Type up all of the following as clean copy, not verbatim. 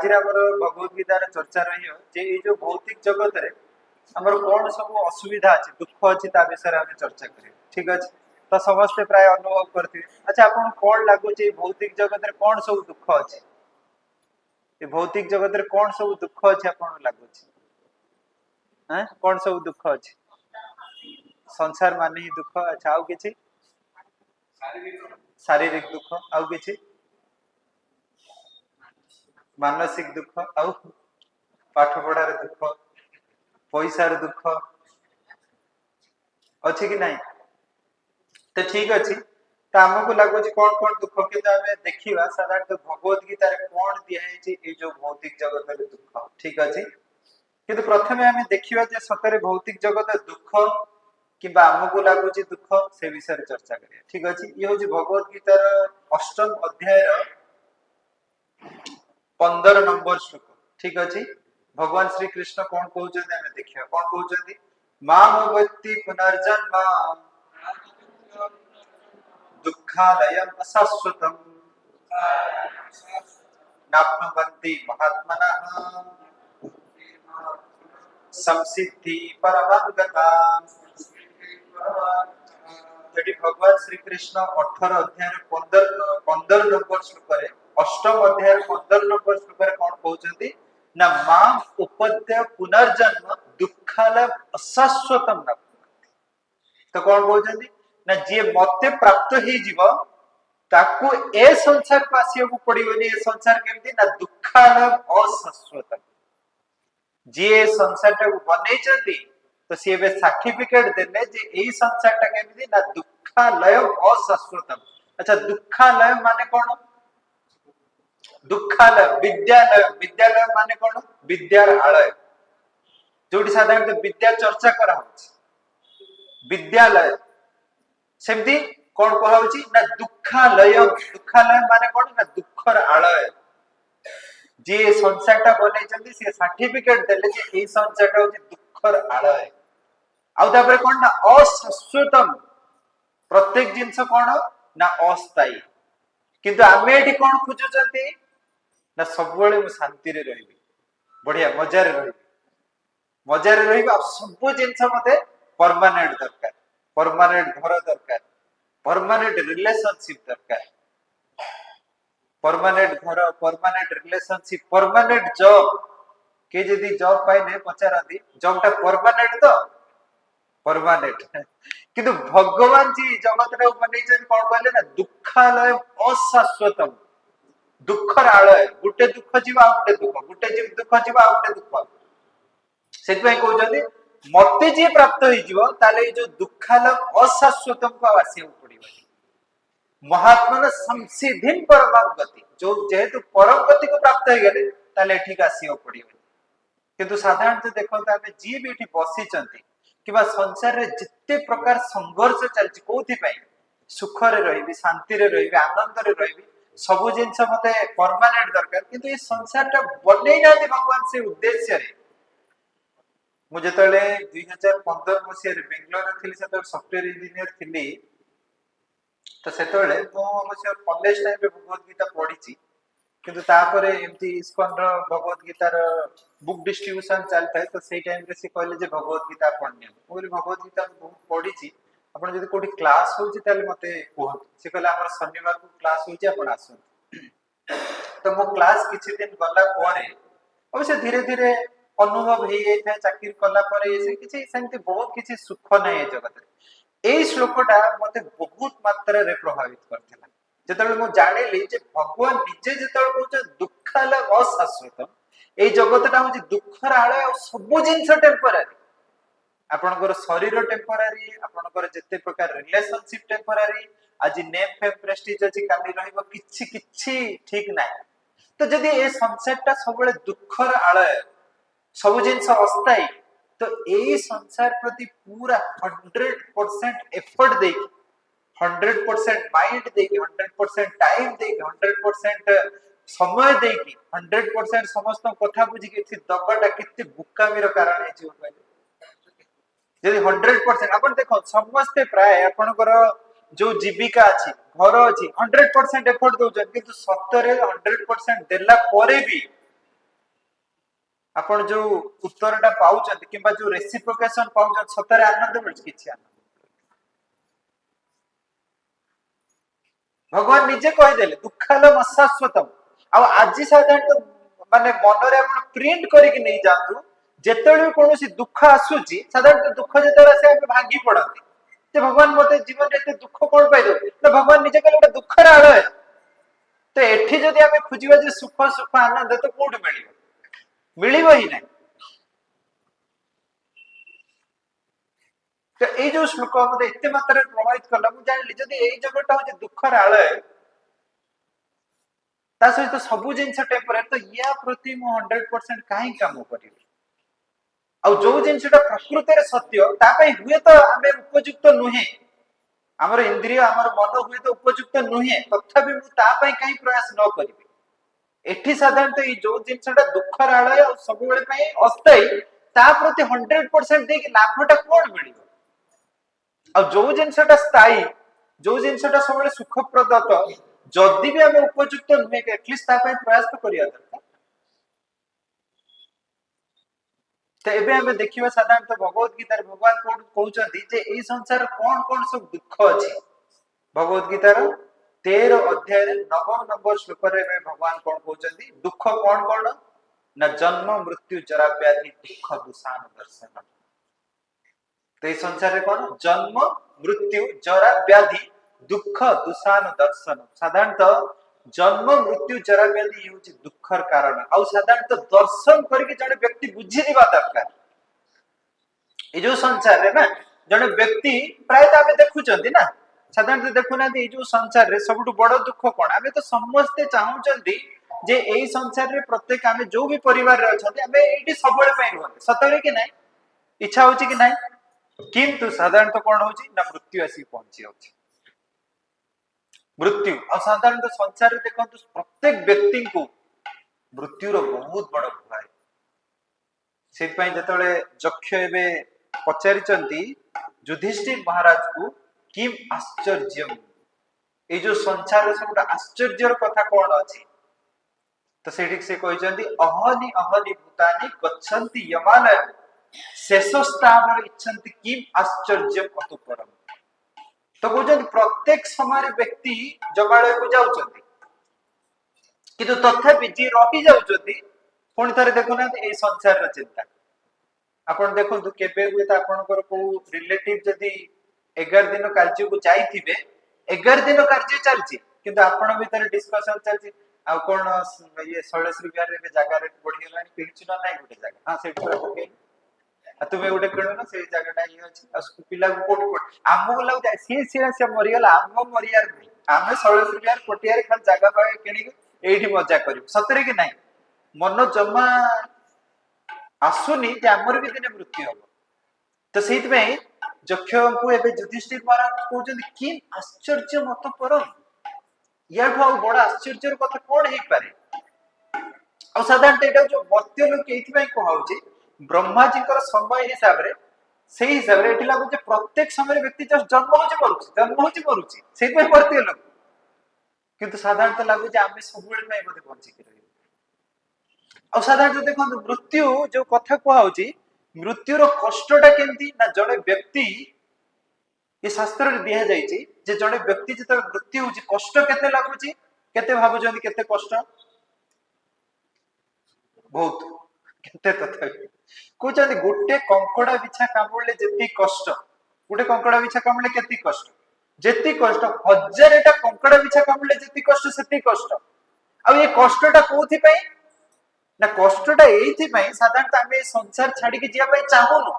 राति भगवत गीतार चर्चा रही जो भौतिक जगत रे हमर कौन सब असुविधा अच्छे दुख अच्छी विषय में चर्चा करें। ठीक अच्छे तो समस्ते प्राय अनुभव करते। अच्छा आपन कौन लगुच भौतिक जगत रे कौन सब दुख अच्छे भौतिक जगत रे कौन सब दुख अच्छे आपन लगुच कौन सब दुख अच्छे संसार मान ही दुख। अच्छा आउ किछि शारीरिक दुख आउ किछि मानसिक दुख आउ पाठ पढ़ार दुख पैसार दुख अच्छे कि नहीं तो ठीक अच्छे तो आमको लगुच कौन कौन दुख कि देखा साधारणतः भगवत गीतार कौन दिखाई जो भौतिक जगत दुख। ठीक अच्छे किंतु प्रथमे आम देखा सतरे भौतिक जगत दुख कि आमको लगुच दुख से विषय चर्चा करिया। ठीक अच्छे ये हूँ भगवत गीतार अष्टम अध्याय 15 नंबर श्लोक। ठीक अच्छे भगवान श्री कृष्ण कौन कहते देखिए कौन कहते मामवत्ति पुनर्जन्म दुःखालयम् अशाश्वतम् नाप्नुवन्ति महात्मनः संसिद्धि परमं गताम्। भगवान श्री कृष्ण 18 अध्याय 15 नंबर श्लोक अष्टम अध्याय 15 नंबर श्लोक कौन कहते ना माम उपद्य पुनर्जन्म दुःखालय अशाश्वतम न तो कौन कहते ना जी मते प्राप्त ही जीव ताकू ए संसार को आसिया को पड़िबनी ए संसार केमती ना दुःखालय अशाश्वतम जी संसार टा बनै चंती तो सी बे सर्टिफिकेट देले जे एई संसार टा केमती ना दुःखालय अशाश्वतम। अच्छा दुःखालय माने कोन दुःखालय विद्यालय विद्यालय माने कोन विद्यार आलय जोटी साधारणतः विद्या चर्चा करा होछि विद्यालय सेमती कौन कहा ना दुःखालय दुःखालय माने कोन ना दुखर आलय जे संसारटा बनै से सर्टिफिकेट देले जे ए संसारटा होछि दुखर आलय आउ तापर कोन ना अशाश्वतम प्रत्येक जिंस कोन ना अस्थायी किंतु आमे एठी कोन खोजुचंती ना सबबेले मु शांति रे रहिबी बढ़िया मजा रे रहिबी सब जिंस मते परमानेंट दरकार परमानेंट घर दरकार परमानेंट रिलेशनशिप दरकार परमानेंट घर परमानेंट रिलेशनशिप परमानेंट जॉब के जदी जॉब पाई ने पचारती जॉबटा परमानेंट तो परमानेंट किंतु भगवान जी जगत रे बनै छै कोन कहले ना दुःखालय अशाश्वतम दुखर आलय गुटे दुख जीवा गुटे दुख जीवा गुटे दुख सेति पई कहउजदी मते जे प्राप्त होई जीव ताले जो दुःखालय अशाश्वतम को आसिया पड़िबो महात्मा संसिद्धिं परमं गति जो जेहेतु परम गति को प्राप्त हो गले ताले ठीक आसिया पड़िबो किंतु साधारणतः देखंत आमे जी भी एठी बसी चंती किबा संसार रे जिते प्रकार संघर्ष चलची कोथि पई सुख रे रहिबी शांति रे रहिबी आनंद रे रहिबी सब जिंस मते परमानेंट दरकार किंतु ये संसार टा बनै नाते भगवान से उद्देश्य रे मु जेतले 2015 मसिया रे बेंगलोर थिली सेतो सॉफ्टवेयर इंजीनियर थिली तो सेतले मु अवश्य कॉलेज टाइम पे भगवत गीता पढिची किंतु तापरे एमती इस्कॉन रो भगवत गीता रो बुक डिस्ट्रीब्यूशन चलता है तो सेही टाइम रे से कहले जे भगवत गीता पढने बोली भगवत गीता बहुत पढिची आपण जदी कोठी क्लास होची ताले मते कहत से कहला हमर शनिवार को क्लास होची आपण आसन तो मो क्लास किछि दिन गला परे अवश्य धीरे धीरे अनुभव हे जाय चाकरी कला परे से किछि सेंति बहुत किछि सुख नै ए जगत रे ए श्लोकटा मते बहुत मात्रा रे प्रभावित करथिला जेतले मो जानिली जे भगवान निजे जेतले कहउछ दुःखालय अशाश्वतम ए जगतटा होछि दुखर आलय और सब जिंस टेम्पररी आपनकर शरीर टेम्पररी आपनकर जते प्रकार रिलेशनशिप टेम्पररी आज नेम फेम प्रेस्टीज अछि काली रहइबो किछि किछि ठीक नै तो जदी ए संसारटा सबले दुखर आलय सब जिंस अस्थायी तो ए संसार प्रति पूरा 100% एफर्ट देकी 100% माइंड देकी 100% टाइम देकी 100% समय देकी 100% समस्त कथा बुझी के दबाटा किते बुकामीर कारण है जीवन में यदि 100% अपन देखो समस्त प्राय आपनकर जो जीविका अछि घर अछि 100% एफर्ट दोजन किंतु सत्तरे 100% देला परे भी आपण जो उत्तरटा पाउछन किंबा जो रेसिप्रोकेशन पाउछन सतरे आनंद मिलछ किछि आनंद भगवान निजे कहि देले दुःखालम अशाश्वतम आ आज साधारण माने मनरे आपण प्रिंट करिक नै जातु जेतळे कोनोसी दुःख आसुची साधारण दुःख जेतळे से आपण भांगी पडंती ते भगवान मते जीवन रे दुःख कोन पाइदो तो भगवान निजे कहले ओटा दुःख रे आळ तो एठी जदि आमे खुजिबा जे सुख सुख आनंद तो कोड मिलिबो मिलिबो ही नै तो ए जो श्लोक मते एते मात्रा प्रभावित करला मु जानली जदि ए जगटा हो जे दुःख रे आळ ता सहित सबु जिंस टेम्पररी तो या प्रति मु 100% काहे काम करिबो आ जो जिनसटा प्रकृति रे सत्य ता पई हुए तो आमे उपयुक्त नुहे हमर इंद्रिय हमर मन हुए तो उपयुक्त नुहे तथापि मु ता पई काहे प्रयास न करिबे एठी साधारणत ई जो जिनसटा दुःख रे आळ आ सब बेले पई अस्थायी ता प्रति 100% दे कि लाभटा कोन मिलिबो आ जो जिनसटा स्थायी जो जिनसटा सब बेले सुखप्रदत जदि भी आमे उपयुक्त नुहे के एटलीस्ट ता पई प्रयास तो करिया दरकार तो एबे हमें देखिबा साधारणत भगवत गीता रे भगवान कोन कहउछन्ती जे ए संसार कोन कोन सब दुख अछि भगवत गीता रे 13 अध्याय रे 9 नंबर श्लोक रे भगवान कोन कहउछन्ती दुख कोन कोन न जन्म मृत्यु जरा व्याधि दुख दुसान दर्शन तो ए संसार रे कोन जन्म मृत्यु जरा व्याधि दुख दुसान दर्शन साधारणत जन्म मृत्यु जरा व्याधि होची दुखर कारण आ साधारणत दर्शन करके जने व्यक्ति बुझी दिबा दरकार ए जो संसार रे ना जने व्यक्ति प्राय त आमे देखुचंती ना साधारणत देखुना ए जो संसार रे सबटु बड़ दुख कोन आमे तो समस्त चाहउचंती जे एई संसार रे प्रत्येक आमे जो भी परिवार रे अछंती आमे एठी सबले पई रहते सतरे कि नाही इच्छा होची कि नाही किंतु साधारणत कोन होची ना मृत्यु आसी पहुंची होची मृत्यु और साधारण संसार रे देखो प्रत्येक व्यक्ति को मृत्यु रो बहुत बड़ भय से पई जतले जक्ष एबे पचारिचंती युधिष्ठिर महाराज को किम आश्चर्यम ए जो संसार रे सबटा आश्चर्यर कथा कोन अछि तो सेठी से कहिचंती अहनि अहनि भूतानि गच्छन्ति यमालय शेषस्तावर इच्छन्ति किम आश्चर्यम अतुपरम तो कहते प्रत्येक समय व्यक्ति जमालय को जाउचंती किंतु तथापि जी रही जाउचंती पुणी थरे देखुना ए संसार रा चिंता आपण देखंतु केबे हुए त आपनकर को रिलेटिव जदी 11 दिन कार्य को जाईथिबे 11 दिन कार्य चलची किंतु आपण भीतर डिस्कशन चलची आ कोन ये 16 रुपया रे जगह रेट बढ़ी गेलानी पिलची न नाही गुटे जगह हां सेठ पर ओके तुमे गोटे किणो ना से जगहटा ये अछि आ पिला को कोट आमो लाग जाय से मरि गेला आमो मरियार नहीं आमे 16 रुपया कोटिया रे खाली जगह पाए किणी एठी मजा करियो सतरे कि नाही मन जमा आसुनी जे हमर भी दिने मृत्यु हो तो सेहित में जक्ष को एबे युधिष्ठिर महाराज कहउछन कि आश्चर्य मत परम या ठो बड़ा आश्चर्यर कथा कोन हे पारे आ साधारण एटा जो मर्त्य लोक एथि पई कहउछि ब्रह्मा जी कर समय हिसाब रे सेही हिसाब रे एठी लागु जे प्रत्येक समय व्यक्ति जन्म होछि मरुछि सेहि पई मर्त्य लोक किंतु साधारणत लागु जे आमे सब बेले पई बोधे बंची के रही आ साधारणत देखो मृत्यु जो कथा कहउछि मृत्यु रो कष्टटा केंती ना जड़े व्यक्ति ये शास्त्र रे दिया जाईछि जे जड़े व्यक्ति जत मृत्यु होछि कष्ट केते लागुछि केते भाबुजंती केते कष्ट बहुत केते तथा कहउछंती गुटे कंकड़ा बिछा कामुले जेति कष्ट गुटे कंकड़ा बिछा कामुले केति कष्ट जेति कष्ट हजारटा कंकड़ा बिछा कामुले जेति कष्ट सेति कष्ट आ ये कष्टटा कोथि पई ना कष्टटा एथि पई साधारणत आमे संसार छाडी के जिया पई चाहूनु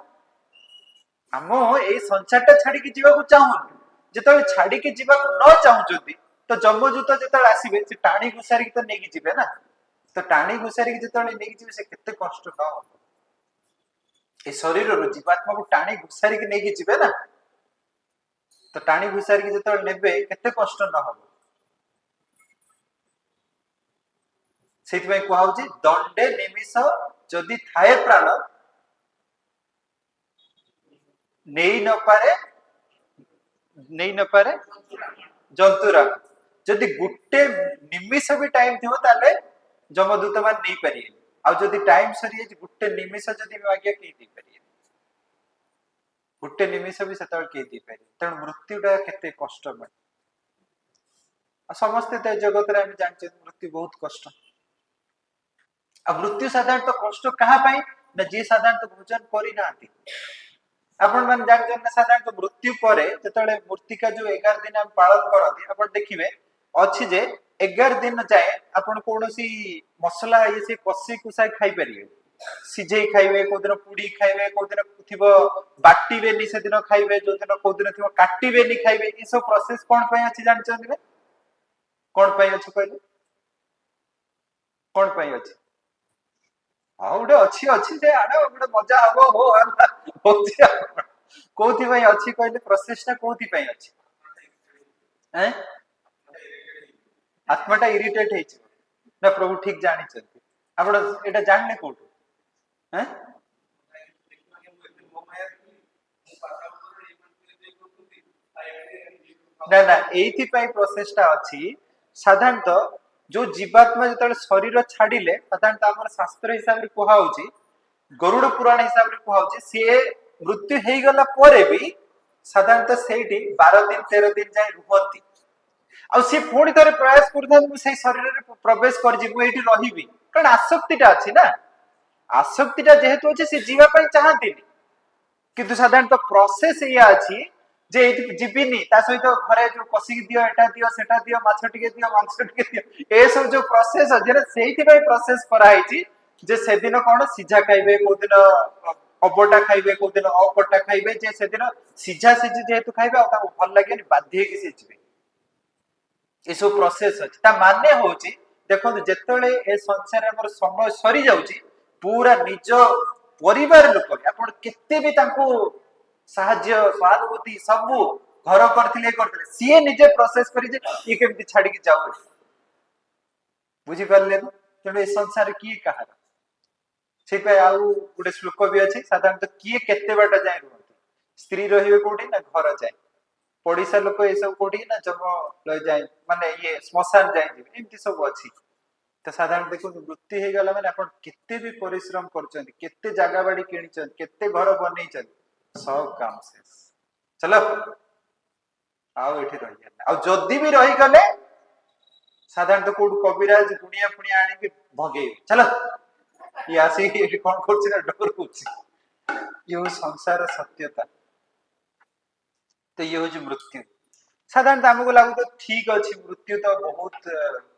हमो ए संसारटा छाडी के जीवा को चाहूनु जेतले छाडी के जीवा को न चाहूचोती तो जम्मजूत जेतले आसीबे से टाणी घुसारी के तो नेकी जिबे ना तो टाणी घुसारी के जेतले नेकी जिबे से केते कष्ट न हो ए शरीर रो जीवात्मा को टाणी घुसारी के नेकी जिबे ना तो टाणी घुसारी के जेतले नेबे केते कष्ट न हो सेति पई कहउछि दंडे निमिष जदि थाए प्राण नेई न पारे जंतुरा जदि गुटे निमिष भी टाइम थियो ताले जमदूत मान नहीं पारी आ जदि टाइम सरी गोटे निमिष जदि आज्ञा कई दी पारे गोटे निमिष भी से कई दी पारे तेणु मृत्युटा केते कष्ट मन समस्ते तो जगत रे जानते मृत्यु बहुत कष्ट आ मृत्यु साधारणतः कष्ट कहा ना जी साधारणतः भोजन करना आपण मान जानते ना साधारणतः मृत्यु पर जो मूर्तिका जो 11 दिन हम पालन करते आप देखिए अच्छी जे 11 दिन जाए आपण कौन मसला ये से कषि कुषा खाई पारे सिझे खाइबे को दिन पुड़ी खाइबे को दिन थिबो बाटीबेनी से दिन खाइबे जो दिन को दिन थिबो काटीबेनी खाइबे ई सब प्रोसेस कोन पय अछि जानछन ने कोन पय अछि कहले कोन पय अछि हां उडे अछि अछि जे आडा उडे मजा हबो हो होछि कोथि पय अछि कहले प्रोसेस ता कोथि पय अछि हैं आत्माटा इरिटेट हेछि ना प्रभु ठीक जानि छथि आपण एटा जानले कोठु हैं ना ना एथि पय प्रोसेस ता अछि साधारणतः जो जीवात्मा जतले शरीर छाडिले साधारणतः हमर शास्त्र हिसाब रे कोहा होछि गरुड़ पुराण हिसाब रे कोहा होछि से मृत्यु हेई गला परे भी साधारणतः सेठी 12 दिन 13 दिन जाय रुहंती आ से पुणी थरे प्रयास करथन से शरीर रे प्रवेश कर जिबु एठी रहिबी कारण आसक्तिटा अछि ना आसक्तिटा जेहेतु अछि से जीवा पय चाहंतीनी किंतु साधारणतः प्रोसेस या अछि जे एठी जीविनी ता सहित घरे जो कसिक दियो एटा दियो सेटा दियो माछ टिके दियो मांस टिके दियो ए सब जो प्रोसेस अछि रे सेहिति पय प्रोसेस करा हिची जे से दिन कोन सिझा खाइबे को दिन अबोटा खाइबे को दिन अबोटा खाइबे जे से दिन सिझा सिझी जेहेतु खाइबे आ ता भल लागेनी बाध्य के सिझबे ए सब प्रोसेस अछि ता माने होची देखो जेतले ए संसार हमर समय सरी जाउची पूरा निज परिवार लोक आपण केते भी तांको साहाଯ୍य सहानुभूति सब घर करथिले सीए निजे प्रोसेस करी जे ई केमति छाडी के जाऊ बुझी परले तेणु ए संसार की कहार से पे आउ गुटे श्लोक भी अछि साधारणतः किए केते बाट जाय रुहंती स्त्री रहिबे कोठी ना घर जाय पड़िसा लोक ए सब कोठी ना जब लय जाय माने ये श्मशान जाय एमति सब अछि तो साधारण देखो मृत्यु हे गला माने आपण केते भी परिश्रम करचंती केते जागा बाड़ी किनिचंती केते घर बनेइचंती सब काम शेष चलो आउ एठी रहि गले आ जदी भी रहि गले साधारणतः कोड कविराज गुनिया पुनिया आनी के भगे चलो ये आसी एठी कोन करछि ना डर होछि यो संसार सत्यता तो ये होछि मृत्यु साधारणतः हमको लागु तो ठीक अछि मृत्यु तो बहुत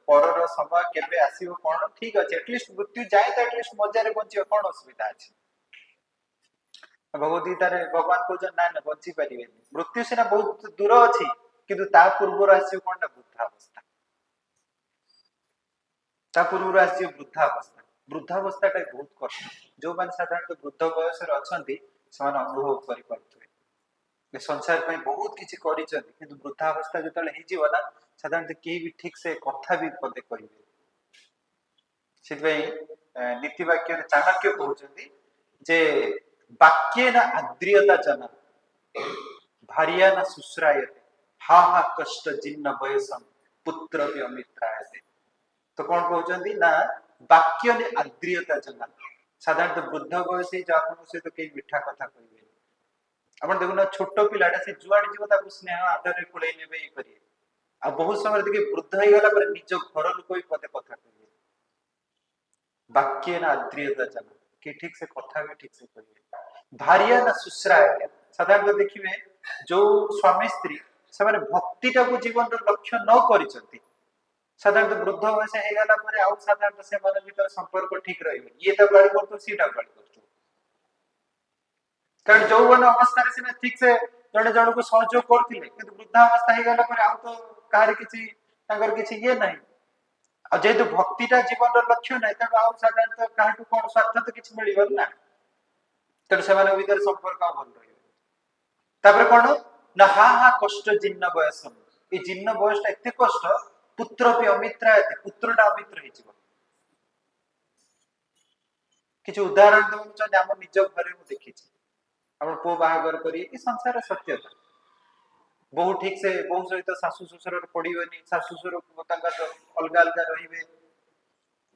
परर समय केबे आसीबो कोन ठीक अछि एटलीस्ट मृत्यु जाय तो एटलीस्ट मजा रे बंचियो कोन असुविधा अछि भगवत गीता रे भगवान को ना ना बंची परिबेनी मृत्यु सेना बहुत दूर अछि किंतु ता पूर्व आसी कोन ना वृद्धावस्था ता पूर्व आसी वृद्धावस्था टा बहुत कष्ट जो मान साधारणतः वृद्ध बयस रे अछंती समान अनुभव करि परथुए ए संसार पय बहुत किछि करिचंती किंतु वृद्धावस्था जतले हि जीवना साधारणतः के भी ठीक से कथा भी पदे कहिबे सितबे नीति वाक्य रे चाणक्य कहउचंती जे वाक्येन आद्रियता जना भार्या न शुश्रायते हा हा कष्ट जिन्न बयसम पुत्र भी अमित्रायते तो कौन कहउचंती ना वाक्य ने आद्रियता जना साधारणतः वृद्ध बयस जो आपन से तो कई मिठा कथा कहबे अपन देखो ना छोटो पिलाटा से जुआड जीव ताकू स्नेह आदर रे कुले नेबे ई करिए आ बहुत समय देखि वृद्ध होई गला पर निज घर लोक भी पदे कथा कहबे वाक्य ना आद्रियता जना कि ठीक से कथा भी ठीक से कहिए भार्या ना शुश्रायते साधारणतः देखिबे जो स्वामी स्त्री से माने भक्तिटा को जीवन रो लक्ष्य न करिसंती साधारणतः वृद्ध वयस हे गला पर आउ साधारणतः से माने भीतर संपर्क ठीक रहइबे ये तो गाड़ी करतो सीटा गाड़ी करतो कारण जौवन अवस्था रे से ठीक से जणे जण को सहयोग करथिले किंतु वृद्धावस्था हे गला पर आउ तो कार किछि तांगर किछि ये नाही आ जेतु भक्तिटा जीवन रो लक्ष्य नाही त आउ साधारणतः काहटु कोन स्वार्थ तो किछि मिलिबल ना तर से माने भीतर संपर्क भल रहइबे तापर कोन ना हा हा कष्ट जिन्न बयसम ए जिन्न बयसटा एते कष्ट पुत्र पे अमित्रायते पुत्रटा अमित्र हिजिबो किछु उदाहरण दउ छ हम निज घरे मु देखि छी अपन पो बाहागर करी ई संसार सत्यता बहु ठीक से बहु सहित सासु ससुर पड़ीबेनी सासु ससुर तांका अलगा अलगा रहिबे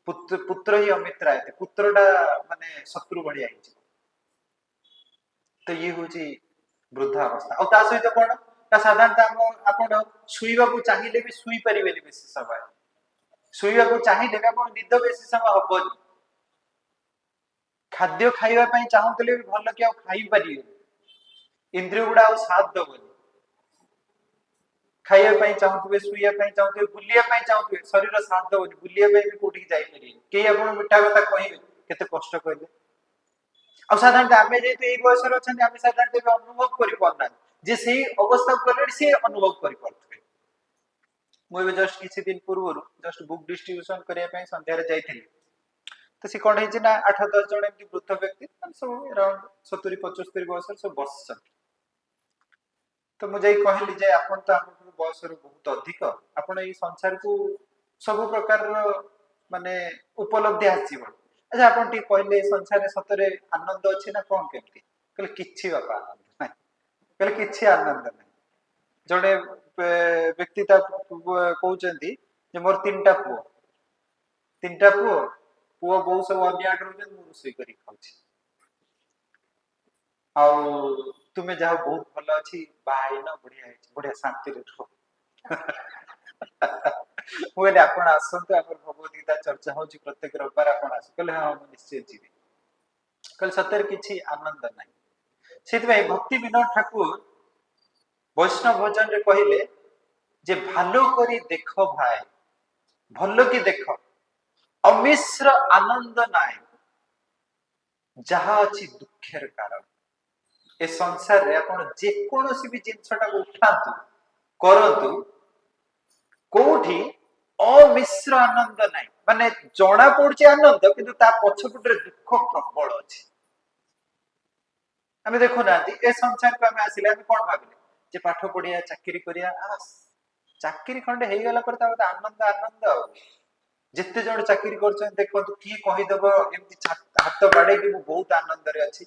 पुत्र ही अमित्रा है पुत्रटा माने शत्रु बढ़िया है तो ये हूँ वृद्धावस्था और सहित कौन साधारणतः आप शुवा को चाहिए भी शुई पारे बेसी समय शुवा को चाहिए भी आप निद बेसी समय हबनी खाद्य खाइबा चाहूले भी भल कि खाई पारे इंद्रिय गुड़ा साथ दबनी खाइबा चाहूबे शुआ चाहूबे बुलिया चाहूबे शरीर साथ दबनी बुलिया भी कौटी जापर कई आप मिठा कथा कहे केते कष्ट कहले और साधारणतः आम जेहतु ये बयस आम साधारणतः अनुभव कर पारना जे से अवस्था को गले सी अनुभव कर पारे मुझे जस्ट किसी दिन पूर्व जस्ट बुक डिस्ट्रीब्यूशन करने संध्यार जाइए तो सी कौन है 8-10 जन एमती वृद्ध व्यक्ति सब अराउंड 70-75 बयस सब बस तो मुझे कहली जे आपन तो आम बयस बहुत अधिक आपन ये संसार को सब प्रकार माने उपलब्धि आसी अच्छा आप कहले संसार सतरे आनंद अच्छे ना कौन केमती कहले किछि बापा आनंद ना कहले किछि आनंद ना जड़े व्यक्ति कहते मोर 3टा पुओ पुओ बहु सब अन्य रोषे कर तुम्हें जहा बहुत भल अच्छी बाहर बढ़िया बढ़िया शांति मुझे आप आसतु आम भगवदगीता चर्चा हो प्रत्येक रविवार आप आस कहले हाँ मुझे निश्चय जीवी कल सतर किसी आनंद ना से भक्ति विनोद ठाकुर वैष्णव भजन रे कहले जे भालो करी देख भाई भल की देख अमिश्र आनंद नाय जहा अच्छी दुखेर कारण ए संसार रे आपण जे कोनोसी भी जिनसटा को उठातु करतु कोठी अमिश्र आनंद नाय माने जणा पड़छ आनंद किंतु ता पछपटरे दुख प्रबल अछि हमें देखो ना ए संसार को हमें आसिले हम कोन भाबिले जे पाठ पढ़िया चाकरी करिया चाकरी खंडे हे गला पर ता आनंद आनंद जिते जन चाकरी कर देखो किए कहीदेव एमती हाथ बाड़े कि बहुत आनंद रे अच्छी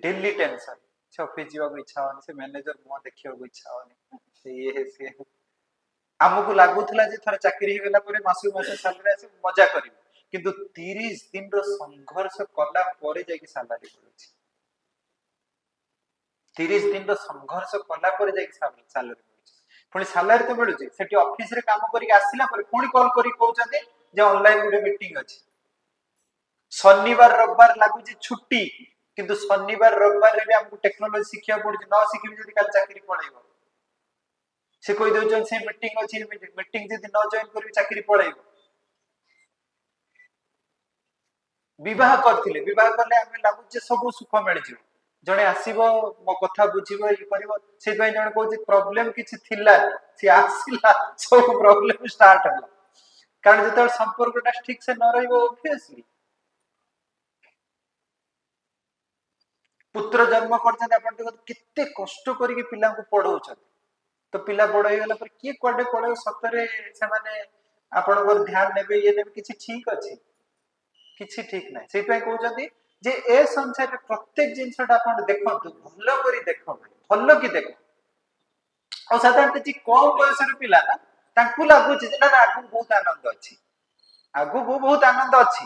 डेली टेंशन से ऑफिस जावा इच्छा होनी से मैनेजर मुह देखा इच्छा होनी ये सी आमको लगुला थोड़ा चाकरी हो गला मासक मास सालारी आस मजा कर किंतु 30 दिन संघर्ष कला सालारी मिलूँ 30 दिन संघर्ष कला सालारी पुणी सालारी तो मिलूँ से ऑफिस रे काम करके आसला पुणी कॉल कर ऑनलाइन गोटे मीटिंग अच्छी शनिवार रविवार लगुच छुट्टी किंतु शनिवार रविवार रे हमको टेक्नोलॉजी शिखा पड़े न शिखी जब कल चाकरी पड़ेगा से कही दौन से मीटिंग अच्छी मीटिंग जब न जॉइन कर चाकरी पड़ेगा करते कले आम लगुचे सब सुख मिल जाए जड़े आसब मो कथा बुझब ये कर जड़े कह प्रोब्लेम किसी सी आसला सब प्रोब्लेम स्टार्ट है कारण जो संपर्क ठीक से न रही पुत्र जन्म करते कष्ट करके पिला पढ़ाऊँ तो पिला बड़ हो गला किए कड़े पढ़े सतरे से आपण ध्यान ने ये किसी ठीक अच्छी किसी ठीक ना से कहते जे ए संसार प्रत्येक जिनसटा आप देखु भल कर देख भल कि देख और साधारणतः जी कम बयस पिला ना लगुच ना आगु बहुत आनंद अच्छी आगु बहुत आनंद अच्छी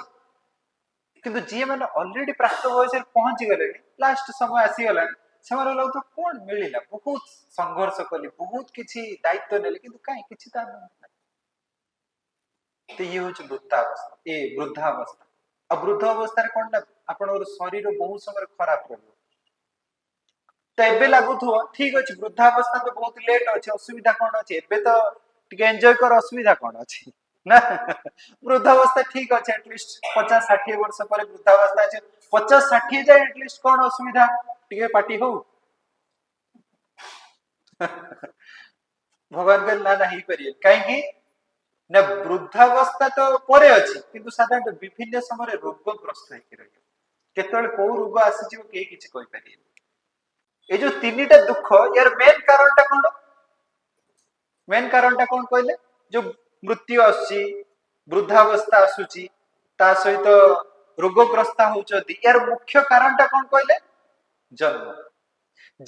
किंतु जी मैंने ऑलरेडी प्राप्त बयस पहुंची गले लास्ट समय आसीगला से लगे कौन मिलला बहुत संघर्ष कली बहुत किसी दायित्व नेले किंतु कहीं किसी तो आनंद नहीं तो ये हूँ वृद्धावस्था ये वृद्धावस्था और वृद्ध अवस्था कौन ना आप शरीर बहुत समय खराब रहा तो एबे लगुव ठीक अच्छे वृद्धावस्था तो बहुत लेट अच्छे असुविधा कौन अच्छे एबे तो एंजॉय कर असुविधा कौन अच्छी ना वृद्धावस्था ठीक अच्छे एटलिस्ट 50-60 वर्ष पर वृद्धावस्था अच्छे 50-60 जाए एटलिस्ट कौन असुविधा टे पार्टी हो भगवान कहले ना ही पारे कहीं ना वृद्धावस्था तो परे अच्छी किंतु साधारण विभिन्न समय रोगग्रस्त केतले कौ रोग आसी किसी कही ये जो 3टा दुख यार मेन कारणटा कौन मेन कारणटा कौन कहले जो मृत्यु आसुची वृद्धावस्था आसुची ता सहित रोगग्रस्त होउचती यार मुख्य कारणटा कौन कहले जन्म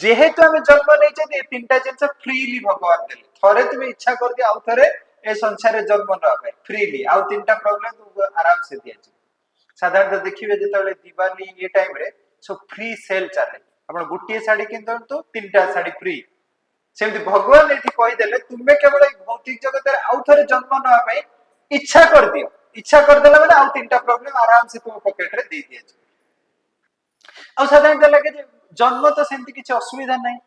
जेहेतु आम जन्म नहीं 3टा जिनस फ्रीली भगवान देले थरे तुम्हें इच्छा कर दिया आउ थरे ए संसार जन्म ना फ्रीली आउ 3टा प्रॉब्लम तुमको आराम से दिया जाए साधारणतः देखिए जिते दिवाली ये टाइम रे सब फ्री सेल चले आपण गुटिए साड़ी किंतु 3टा साड़ी फ्री सेमती भगवान एठी कहिदेले तुमे केवल भौतिक जगत रे आउ थरे जन्म नवा पई इच्छा कर दियो इच्छा कर देला माने आउ 3टा प्रॉब्लम आराम से तुम पॉकेट रे दे दिया आ साधारणतः लगे जे जन्म तो सेमती किछ असुविधा नहीं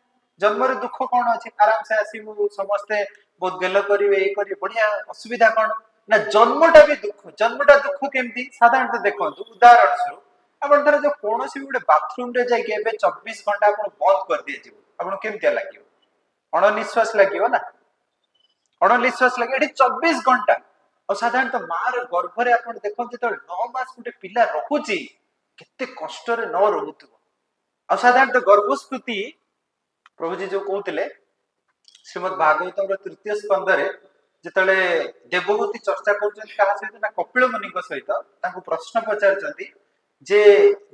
जन्म रे दुख कोन अछि आराम से आसीबु समस्ते बहुत गेल करिवे ए करिवे बढ़िया असुविधा कोन ना जन्मटा भी दुख केमती साधारणतः देखंतु उदाहरण स्वरूप आपण धर जो कोनोसी गुडे बाथरूम रे जाय के एबे 24 घंटा आपण बंद कर दिए जिवो आपण केमती लागियो अणनिश्वास लागियो ना अणनिश्वास लागे एठी 24 घंटा और साधारणतः मार गर्भ रे आपण देखंतु त 9 मास गुडे पिला रहुची केते कष्ट रे न रहउतबो और साधारणतः गर्भस्पति प्रभु जी जो कहते श्रीमद भागवत तृतीय स्कंद जिते देवभूति चर्चा कर सहित ना कपिल मुनि सहित प्रश्न पचार जे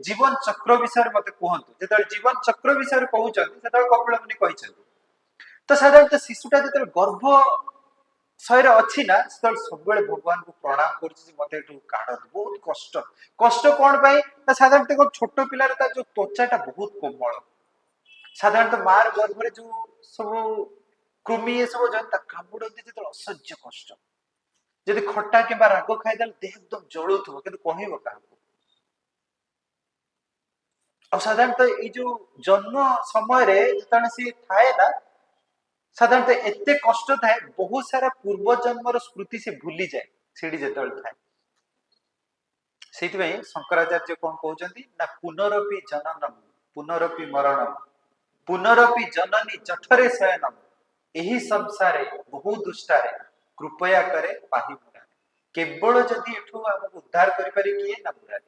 जीवन चक्र विषय मत कहतु जो जीवन चक्र विषय कहते कपिल मुनि कहते तो साधारणतः शिशुटा जो गर्भ शहर अच्छी ना सब भगवान को प्रणाम कर मत काढ़ बहुत कष्ट कष्ट कौन पाई साधारणतः छोट पिलार जो त्वचाटा बहुत कोमल साधारणतः मार गर्भ जो सब कृमि ये सब जनता कामुड़ती जो असह्य कष्ट जदि खट्टा कि राग खाईदे देह एकदम जलुव कि कहब क्या साधारणतः ये जो जन्म समय जो सी थाए ना साधारणतः एते कष्ट थाए बहुत सारा पूर्व जन्मर स्मृति से भूली जाए सीढ़ी जो थाए से शंकराचार्य कौन कहते ना पुनरपि जननम पुनरपि मरणम पुनरपि जननी जठरे शयनम एही संसारे बहु दुष्टारे कृपया करे पाही मुरारे केवल जदि एठू हमको उद्धार करि पारे किए ना मुरारे